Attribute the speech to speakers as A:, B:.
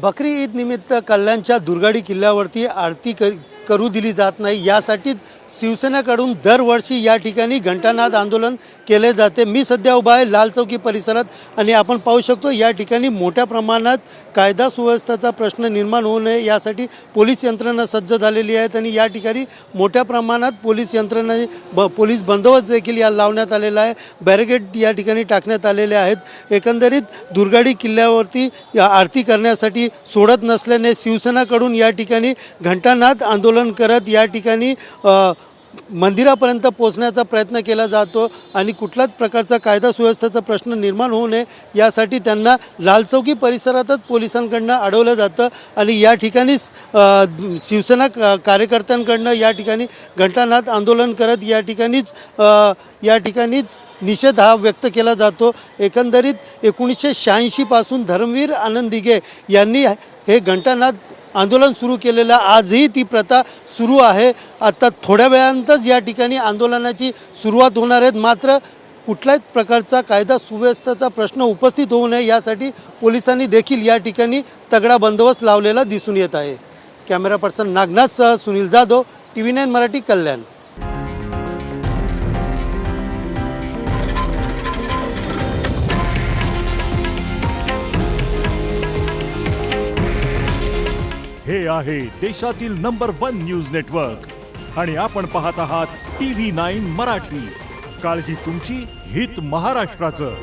A: बकरी ईद निमित्त कल्याणच्या दुर्गाडी किल्ल्यावरती आरती करू दिली जात नाही, यासाठीच शिवसेनेकडून दरवर्षी या ठिकाणी घंटानाद आंदोलन केले जाते। मी सध्या उभा आहे लाल चौकी परिसरात आणि आपण पाहू शकतो या ठिकाणी मोठ्या प्रमाणात कायदा सुव्यवस्थेचा प्रश्न निर्माण होऊ नये यासाठी पोलीस यंत्रणा सज्ज झालेली आहे आणि या ठिकाणी मोठ्या प्रमाणात पोलीस बंदोबस्त देखील या लावण्यात आलेला आहे। बॅरिकेड या ठिकाणी टाकण्यात आलेले आहेत। एकंदरीत दुर्गाडी किल्ल्यावरती आरती करण्यासाठी सोडत नसल्याने शिवसेनेकडून या ठिकाणी घंटानाद आंदोलन करत या ठिकाणी मंदिरापर्यंत पोहोचण्याचा प्रयत्न केला जातो आणि कुठल्याच प्रकारचा कायदा सुव्यवस्थेचा प्रश्न निर्माण होऊ नये यासाठी त्यांना लाल चौकी परिसरातच पोलिसांकडून अडवलं जातं आणि या ठिकाणीच शिवसेना कार्यकर्त्यांकडून या ठिकाणी घंटानाद आंदोलन करत या ठिकाणीच निषेध हा व्यक्त केला जातो। एकंदरीत 1986 पासून धर्मवीर आनंद दिघे यांनी हे घंटानाद आंदोलन सुरू केलेलं, आजही ती प्रथा सुरू आहे। आता थोड्या वेळानंतरच या ठिकाणी आंदोलनाची सुरुवात होणार आहे, मात्र कुठल्याच प्रकारचा कायदा सुव्यवस्थेचा प्रश्न उपस्थित होऊ नये यासाठी पोलिसांनी देखील या ठिकाणी तगडा बंदोबस्त लावलेला दिसून येत आहे। कॅमेरा पर्सन नागनाथसह सुनील जाधव, TV9 मराठी, कल्याण।
B: हे आहे देशातील नंबर 1 न्यूज नेटवर्क आणि आपण पाहत आहात TV9 मराठी। काळजी तुमची, हित महाराष्ट्राचं।